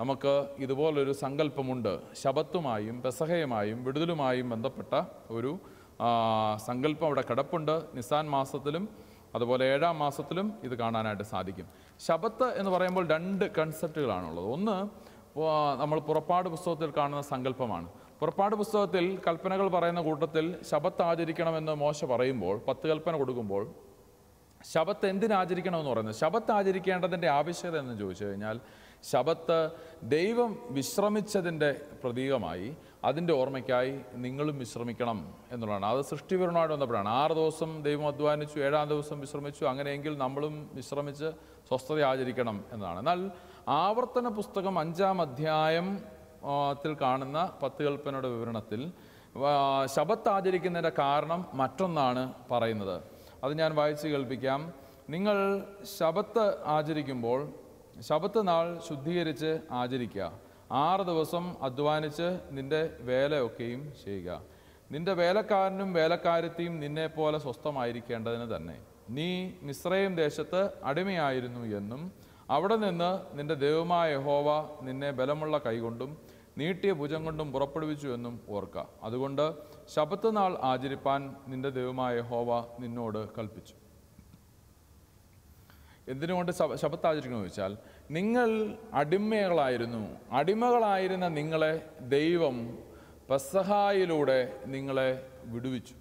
നമുക്ക് ഇതുപോലൊരു സങ്കല്പമുണ്ട്. ശബത്തുമായും പെസഹയുമായും വിടുതലുമായും ബന്ധപ്പെട്ട ഒരു സങ്കല്പം അവിടെ കിടപ്പുണ്ട്. നിസാൻ മാസത്തിലും അതുപോലെ 7-ാം മാസത്തിലും ഇത് കാണാനായിട്ട് സാധിക്കും. ശബത്ത് എന്ന് പറയുമ്പോൾ 2 കൺസെപ്റ്റുകളാണുള്ളത്. ഒന്ന്, നമ്മൾ പുറപ്പാട് പുസ്തകത്തിൽ കാണുന്ന സങ്കല്പമാണ്. പുറപ്പാട് പുസ്തകത്തിൽ കൽപ്പനകൾ പറയുന്ന കൂട്ടത്തിൽ ശബത്ത് ആചരിക്കണമെന്ന് മോശ പറയുമ്പോൾ, 10 കൽപ്പന കൊടുക്കുമ്പോൾ, ശബത്ത് എന്തിനാചരിക്കണമെന്ന് പറയുന്നത്? ശബത്ത് ആചരിക്കേണ്ടതിൻ്റെ ആവശ്യകത എന്ന് ചോദിച്ചു കഴിഞ്ഞാൽ, ശബത്ത് ദൈവം വിശ്രമിച്ചതിൻ്റെ പ്രതീകമായി, അതിൻ്റെ ഓർമ്മയ്ക്കായി നിങ്ങളും വിശ്രമിക്കണം എന്നുള്ളതാണ്. അത് സൃഷ്ടിപരമായിട്ട് ബന്ധപ്പെട്ടാണ്. 6 ദിവസം ദൈവം അധ്വാനിച്ചു, 7-ാം ദിവസം വിശ്രമിച്ചു. അങ്ങനെയെങ്കിൽ നമ്മളും വിശ്രമിച്ച് സ്വസ്ഥത ആചരിക്കണം എന്നതാണ്. എന്നാൽ ആവർത്തന പുസ്തകം 5-ാം അധ്യായത്തിൽ കാണുന്ന 10 കൽപ്പനയുടെ വിവരണത്തിൽ ശബത്ത് ആചരിക്കുന്നതിൻ്റെ കാരണം മറ്റൊന്നാണ് പറയുന്നത്. അത് ഞാൻ വായിച്ച് കേൾപ്പിക്കാം. നിങ്ങൾ ശബത്ത് ആചരിക്കുമ്പോൾ ശബത്ത് നാൾ ശുദ്ധീകരിച്ച് ആചരിക്കുക. 6 ദിവസം അധ്വാനിച്ച് നിന്റെ വേലയൊക്കെയും ചെയ്യുക. നിന്റെ വേലക്കാരനും വേലക്കാരത്തിയും നിന്നെപ്പോലെ സ്വസ്ഥമായിരിക്കേണ്ടതിന് തന്നെ. നീ മിസ്രയീം ദേശത്ത് അടിമയായിരുന്നു എന്നും അവിടെ നിന്ന് നിന്റെ ദൈവമായ യഹോവ നിന്നെ ബലമുള്ള കൈകൊണ്ടും നീട്ടിയ ഭുജം കൊണ്ടും പുറപ്പെടുവിച്ചു എന്നും ഓർക്കുക. അതുകൊണ്ട് ശബത്ത് നാൾ ആചരിപ്പാൻ നിന്റെ ദൈവമായ യഹോവ നിന്നോട് കൽപ്പിച്ചു. എന്തിനുകൊണ്ട് ശബത്ത് ആചരിക്കണമെന്ന് ചോദിച്ചാൽ, നിങ്ങൾ അടിമകളായിരുന്ന നിങ്ങളെ ദൈവം പെസഹായിലൂടെ നിങ്ങളെ വിടുവിച്ചു.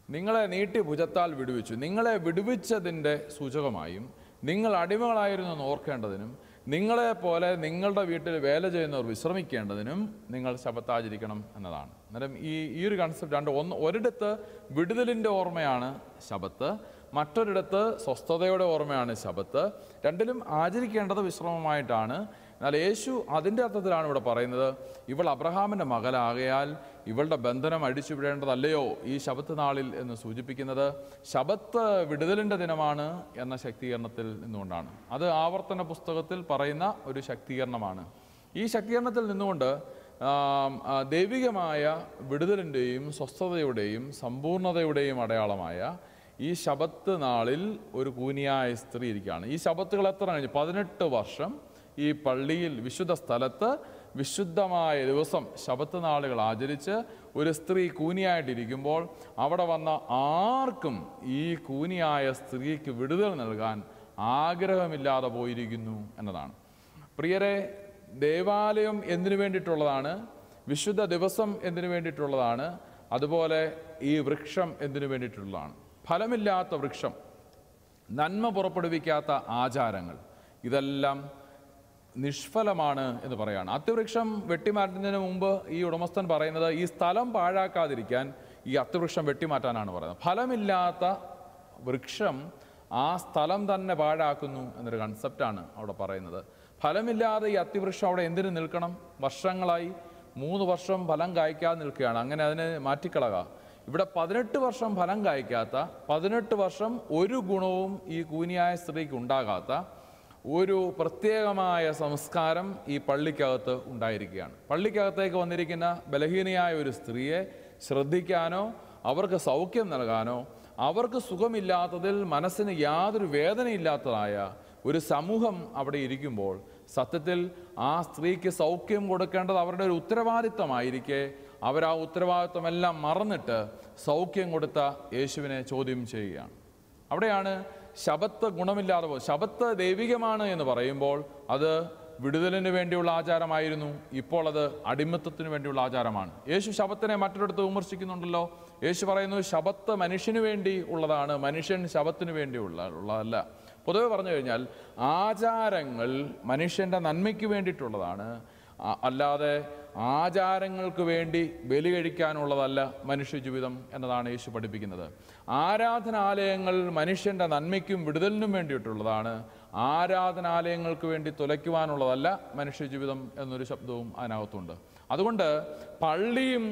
നിങ്ങളെ നീട്ടി ഭുജത്താൽ വിടുവിച്ചു. നിങ്ങളെ വിടുവിച്ചതിൻ്റെ സൂചകമായും നിങ്ങൾ അടിമകളായിരുന്നു എന്ന് ഓർക്കേണ്ടതിനും നിങ്ങളെപ്പോലെ നിങ്ങളുടെ വീട്ടിൽ വേല ചെയ്യുന്നവർ വിശ്രമിക്കേണ്ടതിനും നിങ്ങൾ ശബത്ത് ആചരിക്കണം എന്നതാണ്. അന്നേരം ഈ ഒരു കൺസെപ്റ്റ് ഒരിടത്ത് വിടുതലിൻ്റെ ഓർമ്മയാണ് ശബത്ത്, മറ്റൊരിടത്ത് സ്വസ്ഥതയുടെ ഓർമ്മയാണ് ശബത്ത്. രണ്ടിലും ആചരിക്കേണ്ടത് വിശ്രമമായിട്ടാണ്. എന്നാൽ യേശു അതിൻ്റെ അർത്ഥത്തിലാണ് ഇവിടെ പറയുന്നത്, ഇവൾ അബ്രഹാമിൻ്റെ മകളാകയാൽ ഇവളുടെ ബന്ധനം അഴിച്ചുവിടേണ്ടതല്ലയോ ഈ ശബത്ത് നാളിൽ എന്ന് സൂചിപ്പിക്കുന്നത് ശബത്ത് വിടുതലിൻ്റെ ദിനമാണ് എന്ന ശക്തീകരണത്തിൽ നിന്നുകൊണ്ടാണ്. അത് ആവർത്തന പുസ്തകത്തിൽ പറയുന്ന ഒരു ശക്തീകരണമാണ്. ഈ ശക്തീകരണത്തിൽ നിന്നുകൊണ്ട് ദൈവികമായ വിടുതലിൻ്റെയും സ്വസ്ഥതയുടെയും സമ്പൂർണതയുടെയും അടയാളമായ ഈ ശബത്ത് നാളിൽ ഒരു കൂനിയായ സ്ത്രീ ഇരിക്കുകയാണ്. ഈ ശബത്തുകൾ എത്ര കഴിഞ്ഞു? 18 വർഷം ഈ പള്ളിയിൽ വിശുദ്ധ സ്ഥലത്ത് വിശുദ്ധമായ ദിവസം ശബത്ത് നാളുകൾ ആചരിച്ച് ഒരു സ്ത്രീ കൂനിയായിട്ടിരിക്കുമ്പോൾ അവിടെ വന്ന ആർക്കും ഈ കൂനിയായ സ്ത്രീക്ക് വിടുതൽ നൽകാൻ ആഗ്രഹമില്ലാതെ പോയിരിക്കുന്നു എന്നതാണ്. പ്രിയരെ, ദേവാലയം എന്തിനു വേണ്ടിയിട്ടുള്ളതാണ്? വിശുദ്ധ ദിവസം എന്തിനു വേണ്ടിയിട്ടുള്ളതാണ്? അതുപോലെ ഈ വൃക്ഷം എന്തിനു വേണ്ടിയിട്ടുള്ളതാണ്? ഫലമില്ലാത്ത വൃക്ഷം, നന്മ പുറപ്പെടുവിക്കാത്ത ആചാരങ്ങൾ, ഇതെല്ലാം നിഷ്ഫലമാണ് എന്ന് പറയാണ്. അത്തിവൃക്ഷം വെട്ടിമാറ്റുന്നതിന് മുമ്പ് ഈ ഉടമസ്ഥൻ പറയുന്നത് ഈ സ്ഥലം പാഴാക്കാതിരിക്കാൻ ഈ അത്തിവൃക്ഷം വെട്ടിമാറ്റാനാണ് പറയുന്നത്. ഫലമില്ലാത്ത വൃക്ഷം ആ സ്ഥലം തന്നെ പാഴാക്കുന്നു എന്നൊരു കൺസെപ്റ്റാണ് അവിടെ പറയുന്നത്. ഫലമില്ലാതെ ഈ അത്തിവൃക്ഷം അവിടെ എന്തിനു നിൽക്കണം? വർഷങ്ങളായി 3 വർഷം ഫലം കായ്ക്കാതെ നിൽക്കുകയാണ്. അങ്ങനെ അതിനെ മാറ്റിക്കളക. ഇവിടെ 18 വർഷം ഫലം കായ്ക്കാത്ത, 18 വർഷം ഒരു ഗുണവും ഈ കൂനിയായ സ്ത്രീക്ക് ഉണ്ടാകാത്ത ഒരു പ്രത്യേകമായ സംസ്കാരം ഈ പള്ളിക്കകത്ത് ഉണ്ടായിരിക്കുകയാണ്. പള്ളിക്കകത്തേക്ക് വന്നിരിക്കുന്ന ബലഹീനയായ ഒരു സ്ത്രീയെ ശ്രദ്ധിക്കാനോ അവർക്ക് സൗഖ്യം നൽകാനോ അവർക്ക് സുഖമില്ലാത്തതിൽ മനസ്സിന് യാതൊരു വേദനയില്ലാത്തതായ ഒരു സമൂഹം അവിടെ ഇരിക്കുമ്പോൾ സത്യത്തിൽ ആ സ്ത്രീക്ക് സൗഖ്യം കൊടുക്കേണ്ടത് അവരുടെ ഒരു ഉത്തരവാദിത്തമായിരിക്കെ അവർ ആ ഉത്തരവാദിത്തമെല്ലാം മറന്നിട്ട് സൗഖ്യം കൊടുത്ത യേശുവിനെ ചോദ്യം ചെയ്യുകയാണ്. അവിടെയാണ് ശബത്ത് ഗുണമില്ലാതെ പോകും. ശബത്ത് ദൈവികമാണ് എന്ന് പറയുമ്പോൾ അത് വിടുതലിന് വേണ്ടിയുള്ള ആചാരമായിരുന്നു. ഇപ്പോൾ അത് അടിമത്തത്തിന് വേണ്ടിയുള്ള ആചാരമാണ്. യേശു ശബത്തിനെ മറ്റൊരിടത്ത് വിമർശിക്കുന്നുണ്ടല്ലോ. യേശു പറയുന്നു ശബത്ത് മനുഷ്യന് വേണ്ടി ഉള്ളതാണ്, മനുഷ്യൻ ശബത്തിന് വേണ്ടി ഉള്ളതല്ല. പൊതുവെ പറഞ്ഞു കഴിഞ്ഞാൽ ആചാരങ്ങൾ മനുഷ്യൻ്റെ നന്മയ്ക്ക് വേണ്ടിയിട്ടുള്ളതാണ്, അല്ലാതെ ആചാരങ്ങൾക്ക് വേണ്ടി ബലി കഴിക്കാനുള്ളതല്ല മനുഷ്യജീവിതം എന്നതാണ് യേശു പഠിപ്പിക്കുന്നത്. ആരാധനാലയങ്ങൾ മനുഷ്യൻ്റെ നന്മയ്ക്കും വിടുതലിനും വേണ്ടിയിട്ടുള്ളതാണ്, ആരാധനാലയങ്ങൾക്ക് വേണ്ടി തുലയ്ക്കുവാനുള്ളതല്ല മനുഷ്യജീവിതം എന്നൊരു ശബ്ദവും അതിനകത്തുണ്ട്. അതുകൊണ്ട് പള്ളിയും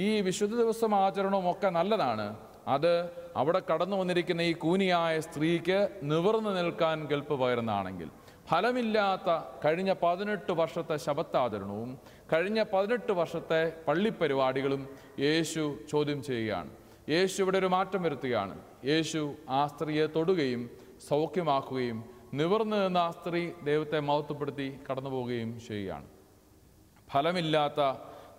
ഈ വിശുദ്ധ ദിവസം ആചരണവും ഒക്കെ നല്ലതാണ്. അത് അവിടെ കടന്നു വന്നിരിക്കുന്ന ഈ കൂനിയായ സ്ത്രീക്ക് നിവർന്നു നിൽക്കാൻ കെൽപ്പ് പകരുന്നതാണെങ്കിൽ, ഫലമില്ലാത്ത കഴിഞ്ഞ 18 വർഷത്തെ ശബത്താചരണവും കഴിഞ്ഞ 18 വർഷത്തെ പള്ളിപ്പരിപാടികളും യേശു ചോദ്യം ചെയ്യുകയാണ്. യേശു ഇവിടെ ഒരു മാറ്റം വരുത്തുകയാണ്. യേശു ആ സ്ത്രീയെ തൊടുകയും സൗഖ്യമാക്കുകയും നിവർന്നു നിന്ന ആ സ്ത്രീ ദൈവത്തെ മഹത്വപ്പെടുത്തി കടന്നു പോവുകയും ചെയ്യുകയാണ്. ഫലമില്ലാത്ത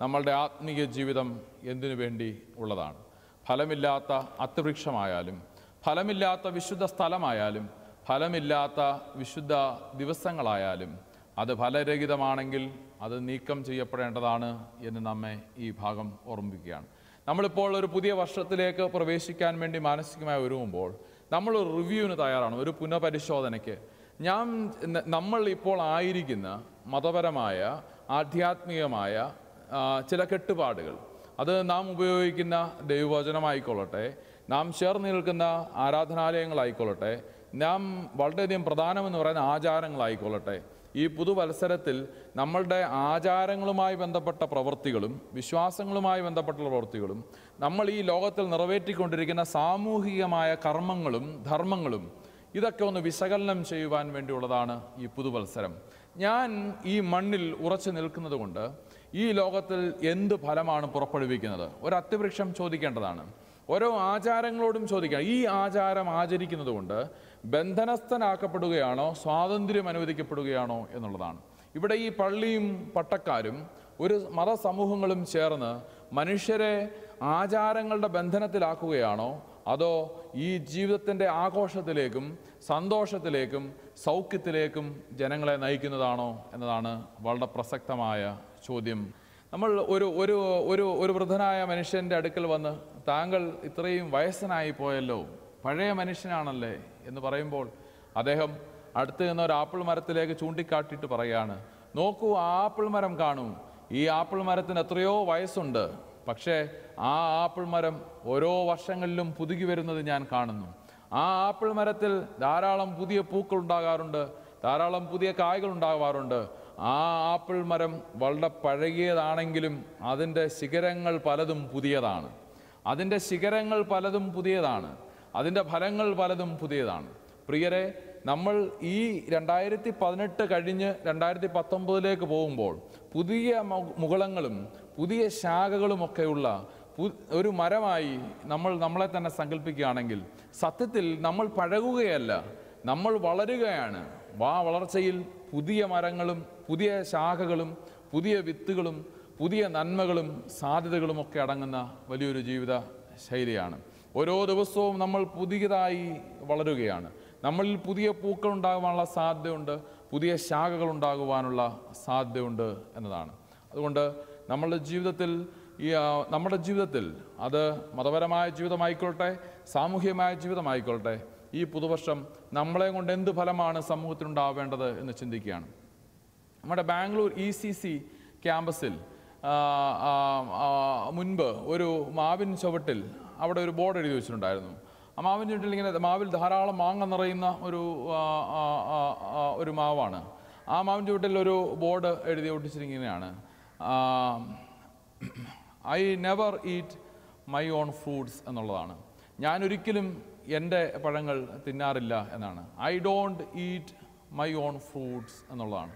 നമ്മളുടെ ആത്മീയ ജീവിതം എന്തിനു വേണ്ടി ഉള്ളതാണ്? ഫലമില്ലാത്ത അത്തിവൃക്ഷമായാലും, ഫലമില്ലാത്ത വിശുദ്ധ സ്ഥലമായാലും, ഫലമില്ലാത്ത വിശുദ്ധ ദിവസങ്ങളായാലും അത് ഫലരഹിതമാണെങ്കിൽ അത് നീക്കം ചെയ്യപ്പെടേണ്ടതാണ് എന്ന് നമ്മെ ഈ ഭാഗം ഓർമ്മിപ്പിക്കുകയാണ്. നമ്മളിപ്പോൾ ഒരു പുതിയ വർഷത്തിലേക്ക് പ്രവേശിക്കാൻ വേണ്ടി മാനസികമായി ഒരുങ്ങുമ്പോൾ നമ്മൾ റിവ്യൂവിന് തയ്യാറാണ്, ഒരു പുനഃപരിശോധനയ്ക്ക്. നമ്മൾ ഇപ്പോൾ ആയിരിക്കുന്ന മതപരമായ ആധ്യാത്മികമായ ചില കെട്ടുപാടുകൾ, അത് നാം ഉപയോഗിക്കുന്ന ദൈവവചനമായിക്കൊള്ളട്ടെ, നാം ചേർന്ന് നിൽക്കുന്ന ആരാധനാലയങ്ങളായിക്കൊള്ളട്ടെ, നാം വളരെയധികം പ്രധാനമെന്ന് പറയുന്ന ആചാരങ്ങളായിക്കൊള്ളട്ടെ, ഈ പുതുവത്സരത്തിൽ നമ്മളുടെ ആചാരങ്ങളുമായി ബന്ധപ്പെട്ട പ്രവൃത്തികളും വിശ്വാസങ്ങളുമായി ബന്ധപ്പെട്ട പ്രവൃത്തികളും നമ്മൾ ഈ ലോകത്തിൽ നിറവേറ്റിക്കൊണ്ടിരിക്കുന്ന സാമൂഹികമായ കർമ്മങ്ങളും ധർമ്മങ്ങളും ഇതൊക്കെ ഒന്ന് വിശകലനം ചെയ്യുവാൻ വേണ്ടിയുള്ളതാണ് ഈ പുതുവത്സരം. ഞാൻ ഈ മണ്ണിൽ ഉറച്ചു നിൽക്കുന്നത് കൊണ്ട് ഈ ലോകത്തിൽ എന്ത് ഫലമാണ് പുറപ്പെടുവിക്കുന്നത്? ഒരു അത്തിവൃക്ഷം ചോദിക്കേണ്ടതാണ്. ഓരോ ആചാരങ്ങളോടും ചോദിക്കുക, ഈ ആചാരം ആചരിക്കുന്നത് കൊണ്ട് ബന്ധനസ്ഥനാക്കപ്പെടുകയാണോ സ്വാതന്ത്ര്യം അനുവദിക്കപ്പെടുകയാണോ എന്നുള്ളതാണ്. ഇവിടെ ഈ പള്ളിയും പട്ടക്കാരും ഒരു മതസമൂഹങ്ങളും ചേർന്ന് മനുഷ്യരെ ആചാരങ്ങളുടെ ബന്ധനത്തിലാക്കുകയാണോ, അതോ ഈ ജീവിതത്തിൻ്റെ ആഘോഷത്തിലേക്കും സന്തോഷത്തിലേക്കും സൗഖ്യത്തിലേക്കും ജനങ്ങളെ നയിക്കുന്നതാണോ എന്നതാണ് വളരെ പ്രസക്തമായ ചോദ്യം. നമ്മൾ ഒരു വൃദ്ധനായ മനുഷ്യൻ്റെ അടുക്കൽ വന്ന്, താങ്കൾ ഇത്രയും വയസ്സനായി പോയല്ലോ, പഴയ മനുഷ്യനാണല്ലേ എന്ന് പറയുമ്പോൾ അദ്ദേഹം അടുത്ത് നിന്ന് ഒരു ആപ്പിൾ മരത്തിലേക്ക് ചൂണ്ടിക്കാട്ടിയിട്ട് പറയുകയാണ്, നോക്കൂ, ആ ആപ്പിൾ മരം കാണൂ, ഈ ആപ്പിൾ മരത്തിന് എത്രയോ വയസ്സുണ്ട്, പക്ഷേ ആ ആപ്പിൾ മരം ഓരോ വർഷങ്ങളിലും പുതുകി വരുന്നത് ഞാൻ കാണുന്നു. ആ ആപ്പിൾ മരത്തിൽ ധാരാളം പുതിയ പൂക്കൾ ഉണ്ടാകാറുണ്ട്, ധാരാളം പുതിയ കായ്കൾ ഉണ്ടാകാറുണ്ട്. ആ ആപ്പിൾ മരം വളരെ പഴകിയതാണെങ്കിലും അതിൻ്റെ ശിഖരങ്ങൾ പലതും പുതിയതാണ്, അതിൻ്റെ ശിഖരങ്ങൾ പലതും പുതിയതാണ്, അതിൻ്റെ ഫലങ്ങൾ പലതും പുതിയതാണ്. പ്രിയരെ, നമ്മൾ ഈ 2018 കഴിഞ്ഞ് 2019 പോകുമ്പോൾ പുതിയ മുകുളങ്ങളും പുതിയ ശാഖകളുമൊക്കെയുള്ള ഒരു മരമായി നമ്മളെ തന്നെ സങ്കല്പിക്കുകയാണെങ്കിൽ സത്യത്തിൽ നമ്മൾ പഴകുകയല്ല, നമ്മൾ വളരുകയാണ്. വളർച്ചയിൽ പുതിയ മരങ്ങളും പുതിയ ശാഖകളും പുതിയ വിത്തുകളും പുതിയ നന്മകളും സാധ്യതകളും ഒക്കെ അടങ്ങുന്ന വലിയൊരു ജീവിത ശൈലിയാണ്. ഓരോ ദിവസവും നമ്മൾ പുതിയതായി വളരുകയാണ്. നമ്മളിൽ പുതിയ പൂക്കൾ ഉണ്ടാകുവാനുള്ള സാധ്യതയുണ്ട്, പുതിയ ശാഖകൾ ഉണ്ടാകുവാനുള്ള സാധ്യതയുണ്ട് എന്നതാണ്. അതുകൊണ്ട് നമ്മുടെ ജീവിതത്തിൽ അത് മതപരമായ ജീവിതമായിക്കൊള്ളട്ടെ, സാമൂഹികമായ ജീവിതമായിക്കൊള്ളട്ടെ, ഈ പുതുവർഷം നമ്മളെ കൊണ്ട് എന്ത് ഫലമാണ് സമൂഹത്തിനുണ്ടാവേണ്ടത് എന്ന് ചിന്തിക്കുകയാണ്. നമ്മുടെ ബാംഗ്ലൂർ ECC ക്യാമ്പസിൽ മുൻപ് ഒരു മാവിൻ ചുവട്ടിൽ അവിടെ ഒരു ബോർഡ് എഴുതി വെച്ചിട്ടുണ്ടായിരുന്നു. ആ മാവിൻ ചുവട്ടിൽ ഇങ്ങനെ മാവിൽ ധാരാളം മാങ്ങ നിറയുന്ന ഒരു മാവാണ്. ആ മാവിൻ ചുവട്ടിൽ ഒരു ബോർഡ് എഴുതി ഒട്ടിച്ചിരിക്കുന്നതാണ്, I never eat my own fruits എന്നുള്ളതാണ്. ഞാനൊരിക്കലും എൻ്റെ പഴങ്ങൾ തിന്നാറില്ല എന്നാണ്. I don't eat my own fruits എന്നുള്ളതാണ്.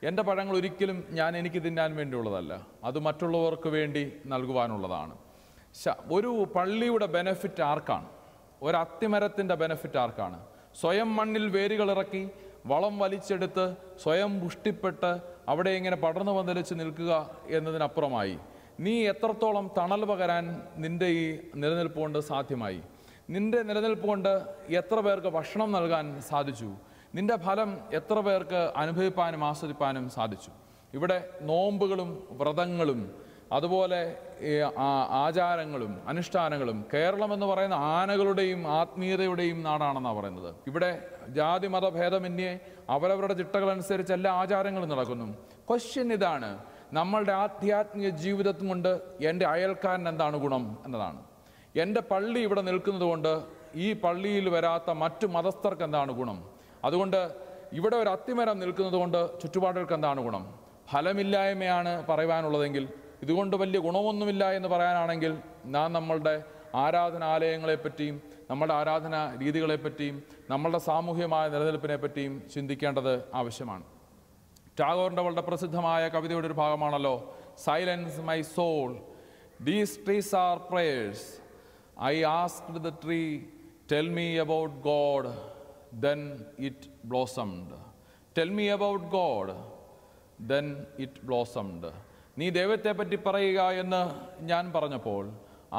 എൻ്റെ പഴങ്ങൾ ഒരിക്കലും എനിക്ക് തിന്നാൻ വേണ്ടിയുള്ളതല്ല, അത് മറ്റുള്ളവർക്ക് വേണ്ടി നൽകുവാനുള്ളതാണ്. ഒരു പള്ളിയുടെ ബെനഫിറ്റ് ആർക്കാണ്? ഒരു അത്തിമരത്തിൻ്റെ ബെനഫിറ്റ് ആർക്കാണ്? സ്വയം മണ്ണിൽ വേരുകളിറക്കി വളം വലിച്ചെടുത്ത് സ്വയം പുഷ്ടിപ്പെട്ട് അവിടെ ഇങ്ങനെ പടർന്നു പന്തലിച്ച് നിൽക്കുക എന്നതിനപ്പുറമായി നീ എത്രത്തോളം തണൽ പകരാൻ നിൻ്റെ ഈ നിലനിൽപ്പ് കൊണ്ട് സാധ്യമായി? നിന്റെ നിലനിൽപ്പ് കൊണ്ട് എത്ര പേർക്ക് ഭക്ഷണം നൽകാൻ സാധിച്ചു? നിന്റെ ഫലം എത്ര പേർക്ക് അനുഭവിപ്പാനും ആസ്വദിപ്പാനും സാധിച്ചു? ഇവിടെ നോമ്പുകളും വ്രതങ്ങളും അതുപോലെ ആചാരങ്ങളും അനുഷ്ഠാനങ്ങളും, കേരളം എന്ന് പറയുന്ന ആനകളുടെയും ആത്മീയതയുടെയും നാടാണെന്നാണ് പറയുന്നത്. ഇവിടെ ജാതി മതഭേദമന്യേ അവരവരുടെ ചിട്ടകളനുസരിച്ച് എല്ലാ ആചാരങ്ങളും നടക്കുന്നു. ക്വസ്റ്റ്യൻ ഇതാണ്, നമ്മളുടെ ആധ്യാത്മിക ജീവിതം കൊണ്ട് എൻ്റെ അയൽക്കാരൻ എന്താണ് ഗുണം എന്നതാണ്. എൻ്റെ പള്ളി ഇവിടെ നിൽക്കുന്നത് കൊണ്ട് ഈ പള്ളിയിൽ വരാത്ത മറ്റു മതസ്ഥർക്ക് എന്താണ് ഗുണം? അതുകൊണ്ട് ഇവിടെ ഒരു അത്തിമരം നിൽക്കുന്നത് കൊണ്ട് ചുറ്റുപാടുകൾക്ക് എന്താണ് ഗുണം? ഫലമില്ലായ്മയാണ് പറയുവാനുള്ളതെങ്കിൽ, ഇതുകൊണ്ട് വലിയ ഗുണമൊന്നുമില്ല എന്ന് പറയാനാണെങ്കിൽ, നാം നമ്മളുടെ ആരാധനാലയങ്ങളെപ്പറ്റിയും നമ്മളുടെ ആരാധനാ രീതികളെപ്പറ്റിയും നമ്മളുടെ സാമൂഹ്യമായ നിലനിൽപ്പിനെ പറ്റിയും ചിന്തിക്കേണ്ടത് ആവശ്യമാണ്. ടാഗോറിൻ്റെ വളരെ പ്രസിദ്ധമായ കവിതയുടെ ഒരു ഭാഗമാണല്ലോ, silence my soul, these trees are prayers, I asked the tree, tell me about God, then it blossomed. Tell me about God, then it blossomed. നീ ദൈവത്തെ പറ്റി പറയുക എന്ന് ഞാൻ പറഞ്ഞപ്പോൾ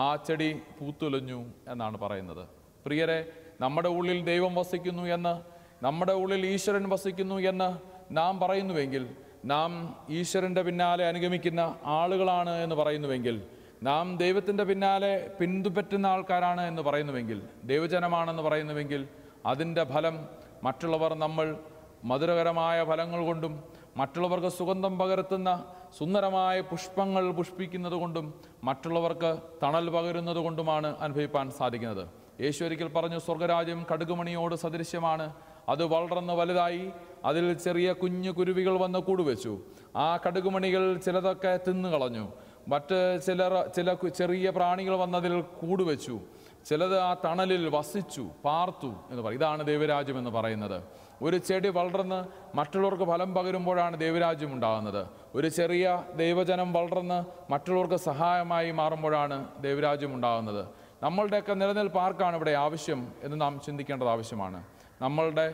ആ ചെടി പൂത്തുലഞ്ഞു എന്നാണ് പറയുന്നത്. പ്രിയരെ, നമ്മുടെ ഉള്ളിൽ ദൈവം വസിക്കുന്നു എന്ന്, നമ്മുടെ ഉള്ളിൽ ഈശ്വരൻ വസിക്കുന്നു എന്ന് നാം പറയുന്നുവെങ്കിൽ, നാം ഈശ്വരൻ്റെ പിന്നാലെ അനുഗമിക്കുന്ന ആളുകളാണ് എന്ന് പറയുന്നുവെങ്കിൽ, നാം ദൈവത്തിൻ്റെ പിന്നാലെ പിന്തുപറ്റുന്ന ആൾക്കാരാണ് എന്ന് പറയുന്നുവെങ്കിൽ, ദൈവജനമാണെന്ന് പറയുന്നുവെങ്കിൽ, അതിൻ്റെ ഫലം മറ്റുള്ളവർ നമ്മൾ മധുരകരമായ ഫലങ്ങൾ കൊണ്ടും മറ്റുള്ളവർക്ക് സുഗന്ധം പകർത്തുന്ന സുന്ദരമായ പുഷ്പങ്ങൾ പുഷ്പിക്കുന്നത് കൊണ്ടും മറ്റുള്ളവർക്ക് തണൽ പകരുന്നത് കൊണ്ടുമാണ് അനുഭവിപ്പാൻ സാധിക്കുന്നത്. യേശു ഒരിക്കൽ പറഞ്ഞു, സ്വർഗരാജ്യം കടുകുമണിയോട് സദൃശ്യമാണ്. അത് വളർന്ന് വലുതായി അതിൽ ചെറിയ കുഞ്ഞു കുരുവികൾ വന്ന് കൂടുവെച്ചു. ആ കടുകുമണികൾ ചിലതൊക്കെ തിന്നുകളഞ്ഞു, മറ്റ് ചില ചെറിയ പ്രാണികൾ വന്നതിൽ കൂടുവെച്ചു, ചിലത് ആ തണലിൽ വസിച്ചു പാർത്തു എന്ന് പറയും. ഇതാണ് ദൈവരാജ്യം എന്ന് പറയുന്നത്. ഒരു ചെടി വളർന്ന് മറ്റുള്ളവർക്ക് ഫലം പകരുമ്പോഴാണ് ദൈവരാജ്യം ഉണ്ടാകുന്നത്. ഒരു ചെറിയ ദൈവജനം വളർന്ന് മറ്റുള്ളവർക്ക് സഹായമായി മാറുമ്പോഴാണ് ദൈവരാജ്യം ഉണ്ടാകുന്നത്. നമ്മളുടെയൊക്കെ നിലനിൽപ്പ് ആർക്കാണ് ഇവിടെ ആവശ്യം എന്ന് നാം ചിന്തിക്കേണ്ടത് ആവശ്യമാണ്. നമ്മളുടെ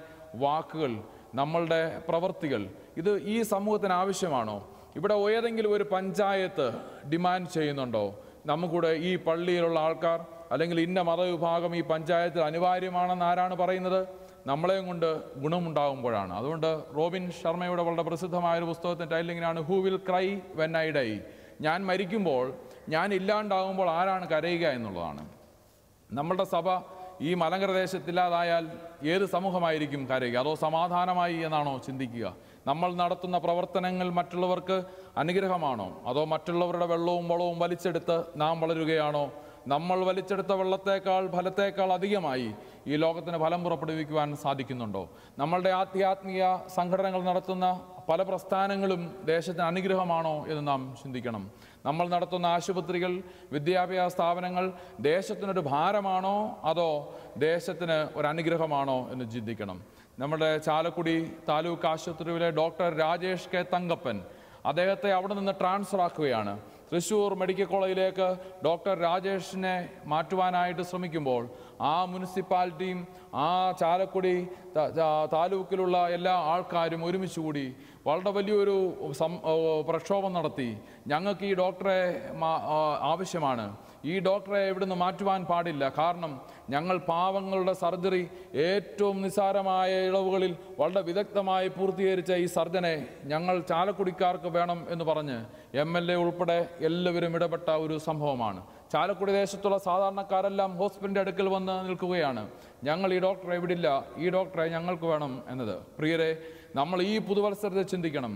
വാക്കുകൾ, നമ്മളുടെ പ്രവൃത്തികൾ, ഇത് ഈ സമൂഹത്തിന് ആവശ്യമാണോ? ഇവിടെ ഏതെങ്കിലും ഒരു പഞ്ചായത്ത് ഡിമാൻഡ് ചെയ്യുന്നുണ്ടോ നമുക്കൂടെ ഈ പള്ളിയിലുള്ള ആൾക്കാർ അല്ലെങ്കിൽ ഇന്ന മതവിഭാഗം ഈ പഞ്ചായത്തിൽ അനിവാര്യമാണെന്ന് ആരാണ് പറയുന്നത്? നമ്മളെയും കൊണ്ട് ഗുണമുണ്ടാകുമ്പോഴാണ്. അതുകൊണ്ട് റോബിൻ ശർമ്മയുടെ വളരെ പ്രസിദ്ധമായൊരു പുസ്തകത്തിൻ്റെ ടൈറ്റിലിങ്ങനെയാണ്, who will cry when I die? ഞാൻ മരിക്കുമ്പോൾ, ഞാൻ ഇല്ലാണ്ടാകുമ്പോൾ ആരാണ് കരയുക എന്നുള്ളതാണ്. നമ്മളുടെ സഭ ഈ മലങ്കര ദേശത്തില്ലാതായാൽ ഏത് സമൂഹമായിരിക്കും കരയുക? അതോ സമാധാനമായി എന്നാണോ ചിന്തിക്കുക? നമ്മൾ നടത്തുന്ന പ്രവർത്തനങ്ങൾ മറ്റുള്ളവർക്ക് അനുഗ്രഹമാണോ? അതോ മറ്റുള്ളവരുടെ വെള്ളവും വളവും വലിച്ചെടുത്ത് നാം വളരുകയാണോ? നമ്മൾ വലിച്ചെടുത്ത വെള്ളത്തേക്കാൾ ഫലത്തേക്കാൾ അധികമായി ഈ ലോകത്തിന് ഫലം പുറപ്പെടുവിക്കുവാൻ സാധിക്കുന്നുണ്ടോ? നമ്മളുടെ ആധ്യാത്മിക സംഘടനകൾ നടത്തുന്ന പല പ്രസ്ഥാനങ്ങളും ദേശത്തിന് അനുഗ്രഹമാണോ എന്ന് നാം ചിന്തിക്കണം. നമ്മൾ നടത്തുന്ന ആശുപത്രികൾ, വിദ്യാഭ്യാസ സ്ഥാപനങ്ങൾ ദേശത്തിനൊരു ഭാരമാണോ അതോ ദേശത്തിന് ഒരു അനുഗ്രഹമാണോ എന്ന് ചിന്തിക്കണം. നമ്മുടെ ചാലക്കുടി താലൂക്ക് ആശുപത്രിയിലെ ഡോക്ടർ രാജേഷ് കെ തങ്കപ്പൻ, അദ്ദേഹത്തെ അവിടെ നിന്ന് ട്രാൻസ്ഫർ ആക്കുകയാണ്. തൃശ്ശൂർ മെഡിക്കൽ കോളേജിലേക്ക് ഡോക്ടർ രാജേഷിനെ മാറ്റുവാനായിട്ട് ശ്രമിക്കുമ്പോൾ ആ മുനിസിപ്പാലിറ്റിയും ആ ചാലക്കുടി താലൂക്കിലുള്ള എല്ലാ ആൾക്കാരും ഒരുമിച്ച് കൂടി വളരെ വലിയൊരു പ്രക്ഷോഭം നടത്തി. ഞങ്ങൾക്ക് ഈ ഡോക്ടറെ ആവശ്യമാണ്, ഈ ഡോക്ടറെ ഇവിടുന്ന് മാറ്റുവാൻ പാടില്ല, കാരണം ഞങ്ങൾ പാവങ്ങളുടെ സർജറി ഏറ്റവും നിസ്സാരമായ ഇളവുകളിൽ വളരെ വിദഗ്ധമായി പൂർത്തീകരിച്ച ഈ സർജനെ ഞങ്ങൾ ചാലക്കുടിക്കാർക്ക് വേണം എന്ന് പറഞ്ഞ് MLA ഉൾപ്പെടെ എല്ലാവരും ഇടപെട്ട ഒരു സംഭവമാണ്. ചാലക്കുടി ദേശത്തുള്ള സാധാരണക്കാരെല്ലാം ഹോസ്പിറ്റലിൻ്റെ അടുക്കൽ വന്ന് നിൽക്കുകയാണ്, ഞങ്ങൾ ഈ ഡോക്ടറെ വിടില്ല, ഈ ഡോക്ടറെ ഞങ്ങൾക്ക് വേണം എന്നത്. പ്രിയരെ, നമ്മൾ ഈ പുതുവത്സരത്തെ ചിന്തിക്കണം.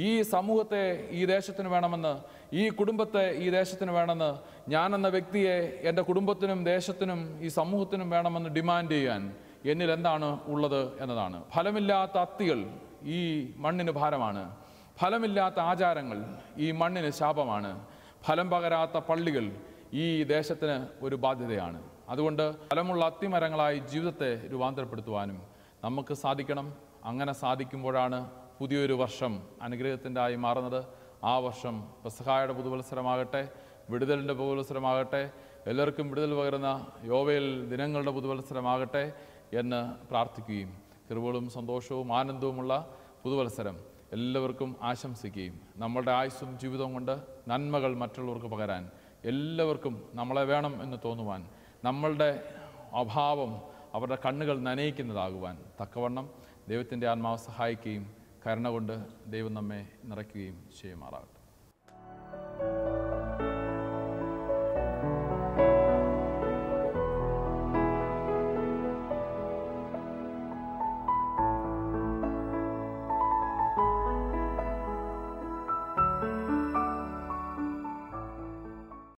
ഈ സമൂഹത്തെ ഈ ദേശത്തിന് വേണമെന്ന്, ഈ കുടുംബത്തെ ഈ ദേശത്തിന് വേണമെന്ന്, ഞാനെന്ന വ്യക്തിയെ എൻ്റെ കുടുംബത്തിനും ദേശത്തിനും ഈ സമൂഹത്തിനും വേണമെന്ന് ഡിമാൻഡ് ചെയ്യാൻ എന്നിൽ എന്താണ് ഉള്ളത് എന്നതാണ്. ഫലമില്ലാത്ത അത്തികൾ ഈ മണ്ണിന് ഭാരമാണ്. ഫലമില്ലാത്ത ആചാരങ്ങൾ ഈ മണ്ണിന് ശാപമാണ്. ഫലം പകരാത്ത പള്ളികൾ ഈ ദേശത്തിന് ഒരു ബാധ്യതയാണ്. അതുകൊണ്ട് ഫലമുള്ള അത്തിമരങ്ങളായി ജീവിതത്തെ രൂപാന്തരപ്പെടുത്തുവാനും നമുക്ക് സാധിക്കണം. അങ്ങനെ സാധിക്കുമ്പോഴാണ് പുതിയൊരു വർഷം അനുഗ്രഹത്തിൻ്റെ ആയി മാറുന്നത്. ആ വർഷം പെസഹായുടെ പുതുവത്സരമാകട്ടെ, വിടുതലിൻ്റെ പുതുവത്സരമാകട്ടെ, എല്ലാവർക്കും വിടുതൽ പകരുന്ന യോവേൽ ദിനങ്ങളുടെ പുതുവത്സരമാകട്ടെ എന്ന് പ്രാർത്ഥിക്കുകയും കൃപകളും സന്തോഷവും ആനന്ദവുമുള്ള പുതുവത്സരം എല്ലാവർക്കും ആശംസിക്കുകയും നമ്മളുടെ ആയുസ്സും ജീവിതവും കൊണ്ട് നന്മകൾ മറ്റുള്ളവർക്ക് പകരാൻ, എല്ലാവർക്കും നമ്മളെ വേണം എന്ന് തോന്നുവാൻ, നമ്മളുടെ അഭാവം അവരുടെ കണ്ണുകൾ നനയിക്കുന്നതാകുവാൻ തക്കവണ്ണം ദൈവത്തിൻ്റെ ആത്മാവ് സഹായിക്കുകയും കരുണ കൊണ്ട് ദൈവം നമ്മെ നിറയ്ക്കുകയും ചെയ്യുമാറാകും.